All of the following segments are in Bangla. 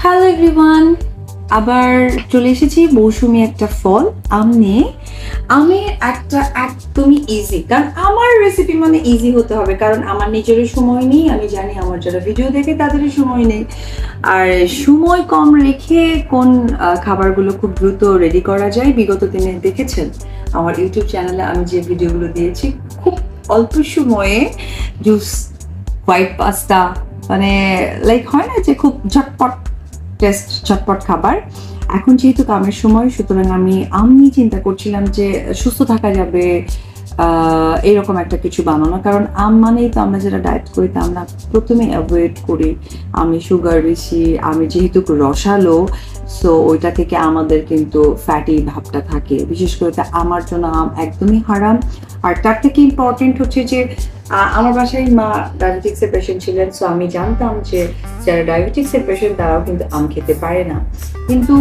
হ্যালো এভরিওয়ান, আবার চলে এসেছি মৌসুমী একটা ফল আম নিয়ে। আমের একটা একদমই ইজি, কারণ আমার রেসিপি মানে ইজি হতে হবে, কারণ আমার নিজেরও সময় নেই। আমি জানি আমার যারা ভিডিও দেখে তাদেরও সময় নেই, আর সময় কম রেখে কোন খাবারগুলো খুব দ্রুত রেডি করা যায় বিগত দিনে দেখেছেন আমার ইউটিউব চ্যানেলে আমি যে ভিডিওগুলো দিয়েছি। খুব অল্প সময়ে জুস, হোয়াইট পাস্তা, মানে লাইক হয় না যে খুব ঝটপট টেস্ট, ঝটপট খাবার। এখন যেহেতু কামের সময়, সুতরাং আমি আম নিয়ে চিন্তা করছিলাম যে সুস্থ থাকা যাবে এরকম একটা কিছু বানানো। কারণ আম মানেই তো আমরা যারা ডায়েট করি তা আমরা প্রথমে অ্যাভয়েড করি আমি সুগার বেশি, আমি যেহেতু রসালো, সো ওইটা থেকে আমাদের কিন্তু ফ্যাটি ভাবটা থাকে। বিশেষ করে আমার জন্য আম একদমই হারাম। আর তার থেকে ইম্পর্টেন্ট হচ্ছে যে আমার বাসায় মা ডায়াবেটিক্সের পেশেন্ট ছিলেন, সো আমি জানতাম যে যারা ডায়াবেটিক্সের পেশেন্ট তারাও কিন্তু আম খেতে পারে না। কিন্তু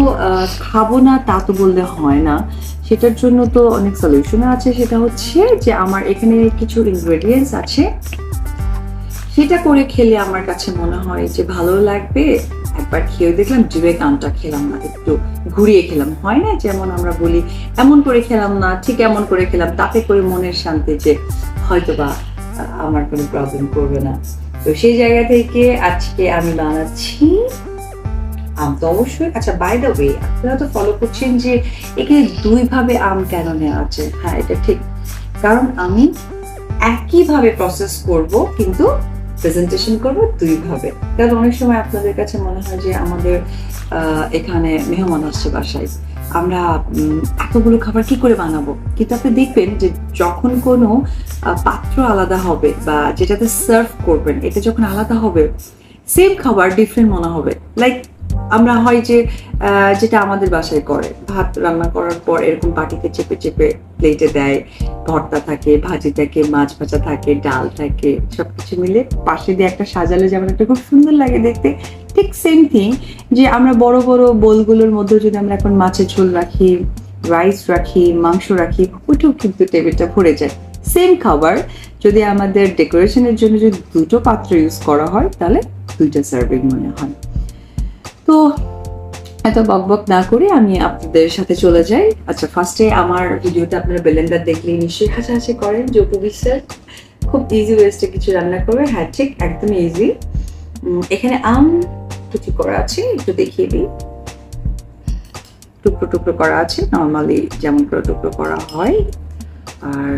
খাবো না তা তো বললে হয় না, সেটার জন্য তো অনেক সলিউশন আছে। সেটা হচ্ছে যে আমার এখানে কিছু ইনগ্রেডিয়েন্টস আছে, সেটা করে খেলে আমার কাছে মনে হয় যে ভালো লাগবে। একবার খেয়ে দেখলাম, ডিরেক্ট আমটা খেলাম না, একটু ঘুরিয়ে খেলাম। হয় না যেমন আমরা বলি এমন করে খেলাম না, ঠিক এমন করে খেলাম, তাতে করে মনের শান্তি যে হয়তোবা আমার কোনো প্রবলেম করবে না। তো সেই জায়গা থেকে আজকে আমি বানাচ্ছি আম। তো অবশ্যই, আচ্ছা বাই দ্য ওয়ে, আপনারা তো ফলো করছেন যে এখানে দুই ভাবে আম কেন নেওয়া আছে। হ্যাঁ, এটা ঠিক, কারণ আমি একইভাবে প্রসেস করব কিন্তু প্রেজেন্টেশন করব দুই ভাবে। কারণ অনেক সময় আপনাদের কাছে মনে হয় যে আমাদের এখানে মেহমান আসছে বাসায়, আমরা এতগুলো খাবার কি করে বানাবো। কিন্তু আপনি দেখবেন যে যখন কোনো পাত্র আলাদা হবে বা যেটাতে সার্ভ করবেন এটা যখন আলাদা হবে, সেম খাবার ডিফারেন্ট মনে হবে। লাইক আমরা হয় যে যেটা আমাদের বাসায় করে, ভাত রান্না করার পর এরকম বাটিতে চেপে চেপে প্লেটে দেয়, ভর্তা থাকে, ভাজি থাকে, মাছ ভাজা থাকে, ডাল থাকে, সবকিছু মিলে পাশে দিয়ে একটা সাজালে যেমন একটা খুব সুন্দর লাগে দেখতে, ঠিক সেম থিং যে আমরা বড় বড় বোলগুলোর মধ্যে যদি আমরা এখন মাছের ঝোল রাখি, রাইস রাখি, মাংস রাখি, ওইটাও কিন্তু টেবিলটা ভরে যায়। সেম খাবার যদি আমাদের ডেকোরেশনের জন্য যদি দুটো পাত্র ইউজ করা হয় তাহলে দুইটা সার্ভিং মনে হয়। তো এত বকবক না করে আমি আপনাদের সাথে চলে যাই। আচ্ছা, ফার্স্টে আমার ভিডিওতে আপনারা ব্লেন্ডার দেখলে নিশ্চয়ই হাসাহাসি করেন যে অপু বিশ্বাস খুব ইজি ওয়েস্টে কিছু রান্না করবে। হ্যাঁ ঠিক, একদম ইজি। এখানে আম কুচি করা আছে, একটু দেখিয়ে দিই। টুকরো টুকরো করা আছে, নর্মালি যেমন করে টুকরো করা হয়। আর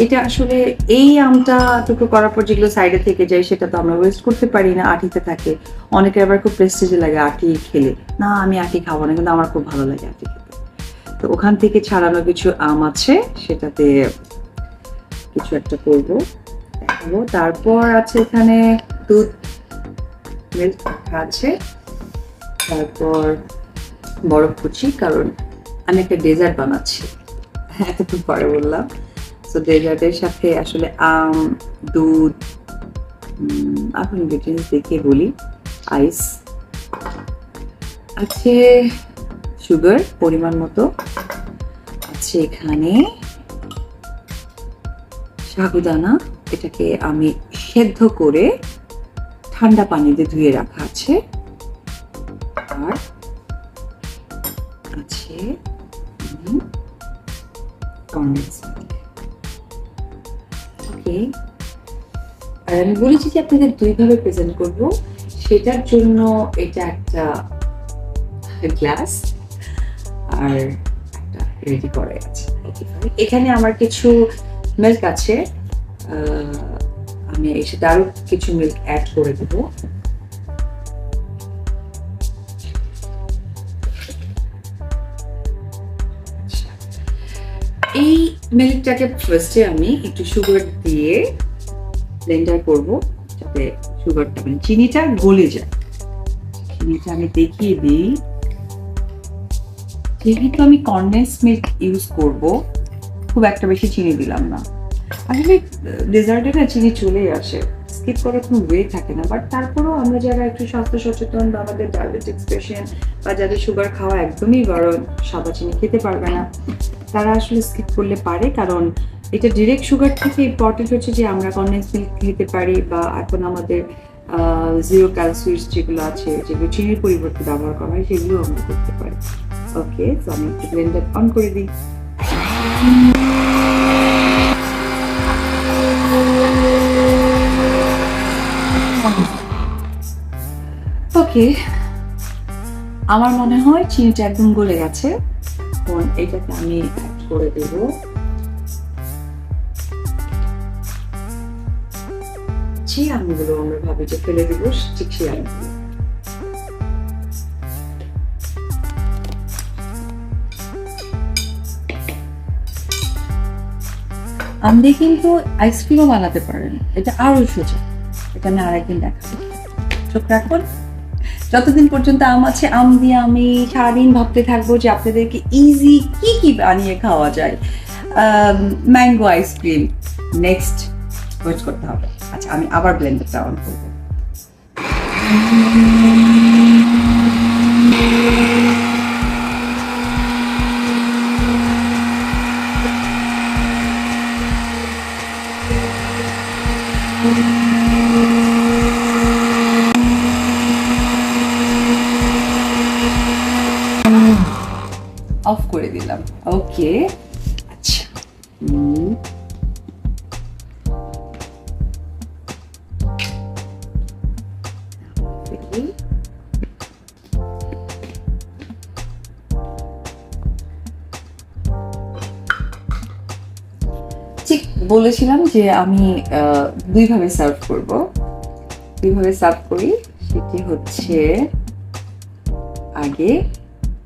এটা আসলে এই আমটা টুকরো করার পর যেগুলো সাইডে থেকে যায় সেটা তো আমরা ওয়েস্ট করতে পারি না, আটিতে থাকে। অনেকে আবার খুব প্রেস্টিজে লাগে আটি খেলে, না আমি আটি খাবো না, কিন্তু আমার খুব ভালো লাগে আটি খেতে। তো ওখান থেকে ছাড়ানো কিছু আম আছে, সেটাতে কিছু একটা করবো, দেখাবো। তারপর আছে এখানে দুধ, মিল্ক আছে, তারপর বরফ কুচি, কারণ আমি একটা ডেজার্ট বানাচ্ছি, এতক্ষণ পরে বললাম। তো ডেজার্টের সাথে আসলে আম, দুধ, এখন ইনগ্রেডিয়েন্টস দেখিয়ে বলি। আইস আছে, সুগার পরিমাণ মতো আছে, এখানে সাগুদানা, এটাকে আমি সেদ্ধ করে ঠান্ডা পানিতে ধুয়ে রাখা আছে। আর আছে কনডেন্স মিল্ক। আর আমি বলেছি যে আপনাদের দুইভাবে প্রেজেন্ট করব, সেটার জন্য এটা একটা গ্লাস আর একটা রেডি করে আছে। এখানে আমার কিছু মিল্ক আছে, আমি এর সাথে আরো কিছু মিল্ক অ্যাড করে দেবো। এই মিল্কটাকে ফার্স্টে আমি একটু সুগার দিয়ে ব্লেন্ডার করব, যাতে সুগারটা মানে চিনিটা গলে যায়। চিনিটা আমি দেখিয়ে দিই, যেহেতু আমি কনডেন্স মিল্ক ইউজ করব, খুব একটা বেশি চিনি দিলাম না। আসলে ডেজার্টে না চিনি চলেই আসে, স্কিপ করার কোনো ওয়ে থাকে না। বাট তারপরেও আমরা যারা একটু স্বাস্থ্য সচেতন বা আমাদের ডায়াবেটিক্স পেশেন্ট বা যাদের সুগার খাওয়া একদমই বারণ, সাদা চিনি খেতে পারবে না, তারা আসলে স্কিপ করলে পারে। কারণ এটা ডিরেক্ট সুগার থেকে ইম্পর্টেন্ট হচ্ছে যে আমরা কনডেন্স মিল্ক খেতে পারি, বা এখন আমাদের জিরো ক্যালসিয়াস যেগুলো আছে, যেগুলো চিনির পরিবর্তে ব্যবহার করা হয়, সেগুলো আমরা করতে পারি। ওকে, তো আমি একটু ব্লেন্ডার অন করে দিই। ওকে, আমার মনে হয় চিনিটা একদম গলে গেছে। এখন এটাকে আমি অ্যাড করে দেব যে আমগুলো আমরা ভাবি যে ফেলে দেবো, ঠিক সেই আমগুলো। আম দিয়ে কিন্তু আইসক্রিমও বানাতে পারেন, এটা আরো সোজা। এটা আমি আরেকদিন দেখাবো, চোখ রাখুন। যতদিন পর্যন্ত আম আছে, আম দিয়ে আমি সারাদিন ভাবতে থাকবো যে আপনাদেরকে ইজি কি কি বানিয়ে খাওয়া যায়। ম্যাঙ্গো আইসক্রিম নেক্সট ওয়েট করতে হবে। আচ্ছা, আমি আবার ব্লেন্ডারটা অন করবো। অফ করে দিলাম। ওকে, আচ্ছা, ঠিক বলেছিলাম যে আমি দুইভাবে সার্ভ করব। দুইভাবে সার্ভ করি, সেটি হচ্ছে আগে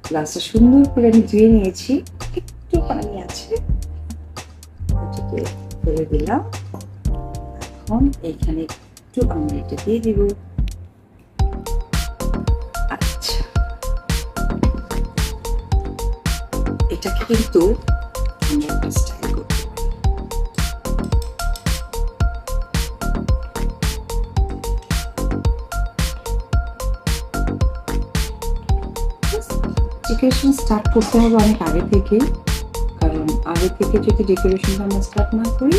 গ্লাসটা সুন্দর করে আমি ধুয়ে নিয়েছি, একটু পানি আছে, এটাকে ফেলে দিলাম। এখন এইখানে একটু আমি এটা দিয়ে দিব। আচ্ছা, এটাকে কিন্তু আমরা একটা স্টাইল করতে পারি। ডেকোরেশন স্টার্ট করতে হবে অনেক আগে থেকে, কারণ আগে থেকে যদি ডেকোরেশনটা আমরা স্টার্ট না করি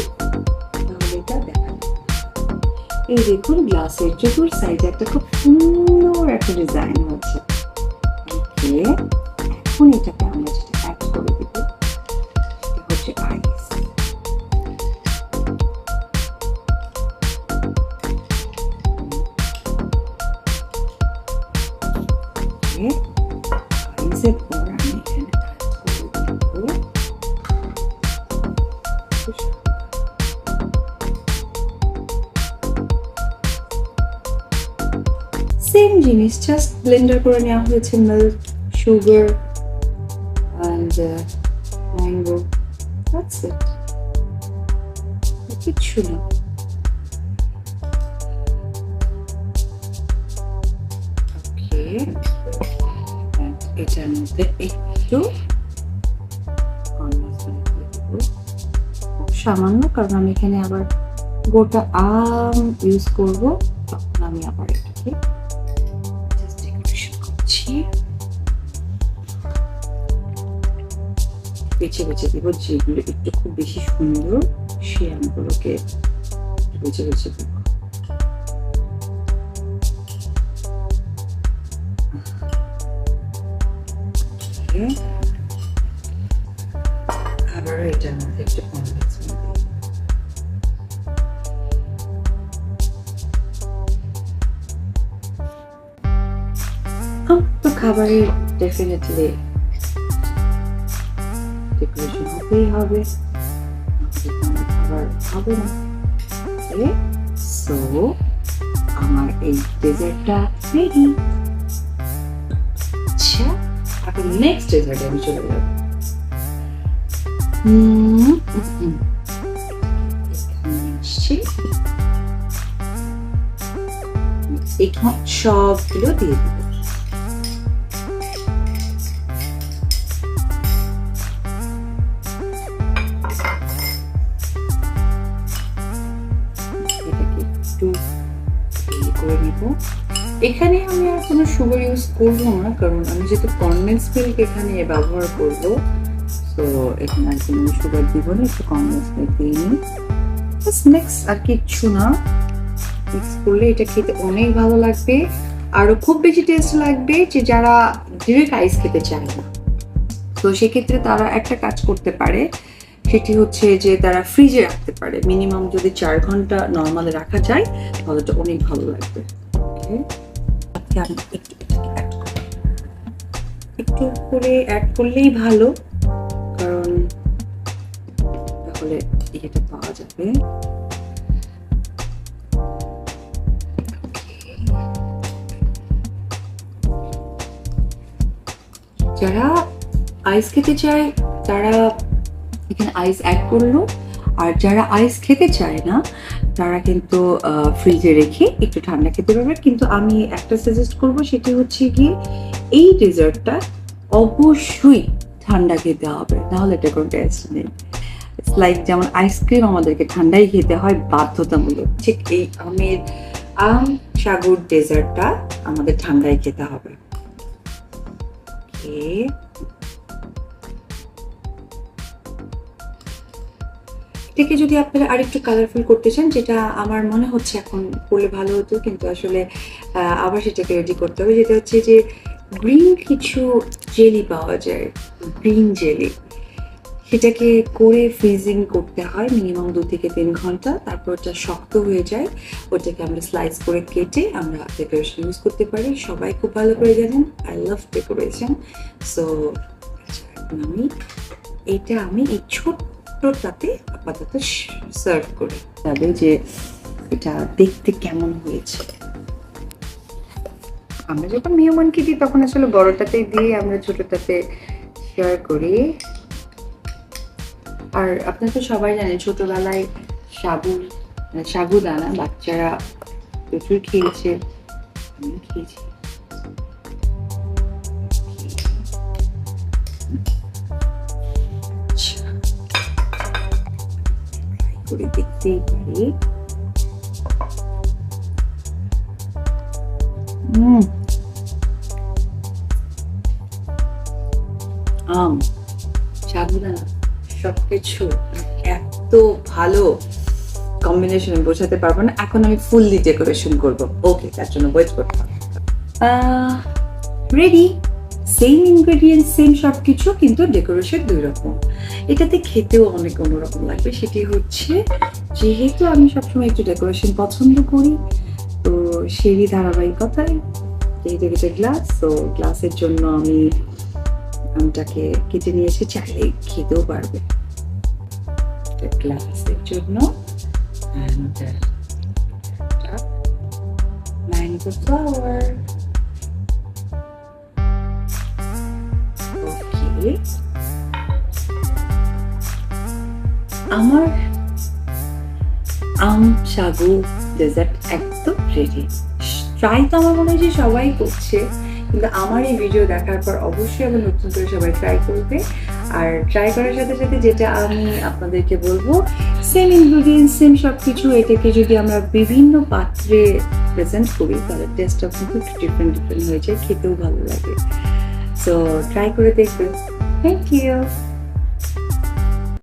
তাহলে এটা দেখা যায়। এই দেখুন, গ্লাসের চতুর সাইডে একটা খুব সুন্দর একটা ডিজাইন হচ্ছে। ওকে, এখন এটাকে আমরা যেটা অ্যাড করে দিব সেটা হচ্ছে আইস। আইসের পর আমি এখানে অ্যাড করে দিব সেম জিনিস, জাস্ট ব্লেন্ডার করে নেওয়া হয়েছে milk, sugar and mango, that's it, কিচ্ছু না। ওকে, এটার মধ্যে একটু খুব সামান্য, কারণ আমি এখানে আবার গোটা আম ইউজ করব, তখন আমি আবার এটাকে বেছে বেছে দিব, যেগুলো একটু খুব বেশি সুন্দর সেই আমগুলোকে বেছে বেছে দিব। আবার এটার মধ্যে একটু কনডেন্স মিল্ক দিই। তো খাবারের ডেফিনেটলি ডেকোরেশন হতেই হবে, খাবার হবে না। সো আমার এই ডেজার্টটা রেডি। আচ্ছা, এখন নেক্সট ডেজার্টে আমি চলে যাব। এখানে সবগুলো দিয়ে দিব। এখানে আমি আর কোনো সুগার ইউজ করবো না, কারণ আমি যেহেতু কনডেন্স মিল্ক এখানে ব্যবহার করবো, তো এখানে আর কোনো সুগার দিব না, একটু কনডেন্স মিল্ক দিয়ে নিই। নেক্সট আর কিচ্ছু না, মিক্স করলে এটা খেতে অনেক ভালো লাগবে, আরো খুব বেশি টেস্ট লাগবে যে যারা ডিরেক্ট আইস খেতে চায় না। তো সেক্ষেত্রে তারা একটা কাজ করতে পারে, সেটি হচ্ছে যে তারা ফ্রিজে রাখতে পারে। মিনিমাম যদি 4 ঘন্টা নর্মালে রাখা যায় তাহলে তো অনেক ভালো লাগবে। আমি একটু করে অ্যাড করলেই ভালো, কারণ তাহলে এটা পাওয়া যাবে। যারা আইস খেতে চায় তারা এখানে আইস অ্যাড করলো, আর যারা আইস খেতে চায় না তারা কিন্তু ফ্রিজে রেখে একটু ঠান্ডা খেতে পারবে। কিন্তু আমি একটা সাজেস্ট করবো, সেটি হচ্ছে গিয়ে এই ডেজার্টটা অবশ্যই ঠান্ডা খেতে হবে, নাহলে এটা কোনো টেস্ট নেই। ইটস লাইক যেমন আইসক্রিম আমাদেরকে ঠান্ডাই খেতে হয় বাধ্যতামূলক, ঠিক এই আম সাগর ডেজার্টটা আমাদের ঠান্ডাই খেতে হবে। এটাকে যদি আপনারা আরেকটু কালারফুল করতে চান, যেটা আমার মনে হচ্ছে এখন করলে ভালো হতো, কিন্তু আসলে আবার সেটাকে রেডি করতে হবে, যেটা হচ্ছে যে গ্রিন কিছু জেলি পাওয়া যায়, গ্রিন জেলি, সেটাকে করে ফ্রিজিং করতে হয় মিনিমাম 2 থেকে 3 ঘন্টা। তারপর ওটা শক্ত হয়ে যায়, ওটাকে আমরা স্লাইস করে কেটে আমরা ডেকোরেশন ইউজ করতে পারি। সবাই খুব ভালো করে জানেন আই লাভ ডেকোরেশন। সো আমি এই ছোট্টটাতে আপাতত সার্ভ করি, তবে যে এটা দেখতে কেমন হয়েছে। আমরা যখন মেহমানকে দিই তখন আসলে বড়টাতে দিয়ে আমরা ছোটটাতে শেয়ার করি। আর আপনারা তো সবাই জানেন ছোটবেলায় সাগুদানা বাচ্চারা প্রচুর খেয়েছে, আমি খেয়েছি। করে দেখতেই পারি। সাগুদানা সবকিছু এত ভালো কম্বিনেশন বোঝাতে পারবো না। এখন আমি ফুললি ডেকোরেশন করবো, ওকে, তার জন্য ওয়েট করতে হবে। রেডি, সেম ইনগ্রেডিয়েন্ট সেম সবকিছু, কিন্তু ডেকোরেশন 2 রকম। এটাতে খেতেও অনেক অন্যরকম লাগবে। সেটি হচ্ছে যেহেতু আমি সবসময় একটু ডেকোরেশন পছন্দ করি, তো সেই ধারাবাহিকতায় যেহেতু এটা গ্লাস, তো গ্লাসের জন্য আমি আমটাকে কেটে নিয়েছি, চাইলে খেতেও পারবে গ্লাসের জন্য। ম্যাঙ্গো ফ্লাওয়ার, ওকে। আমার আম সাগু ডেজার্ট একদম রেডি। ট্রাই তো আমার মনে হয় যে সবাই করছে, কিন্তু আমার এই ভিডিও দেখার পর অবশ্যই আবার নতুন করে সবাই ট্রাই করবে। আর ট্রাই করার সাথে সাথে যেটা আমি আপনাদেরকে বলবো, সেম ইনগ্রিডিয়েন্টস সেম সব কিছু, এটাকে যদি আমরা বিভিন্ন পাত্রে প্রেজেন্ট করি তাহলে টেস্টটা কিন্তু ডিফারেন্ট হয়ে যায়, খেতেও ভালো লাগে। সো ট্রাই করে দেখবেন। Thank you.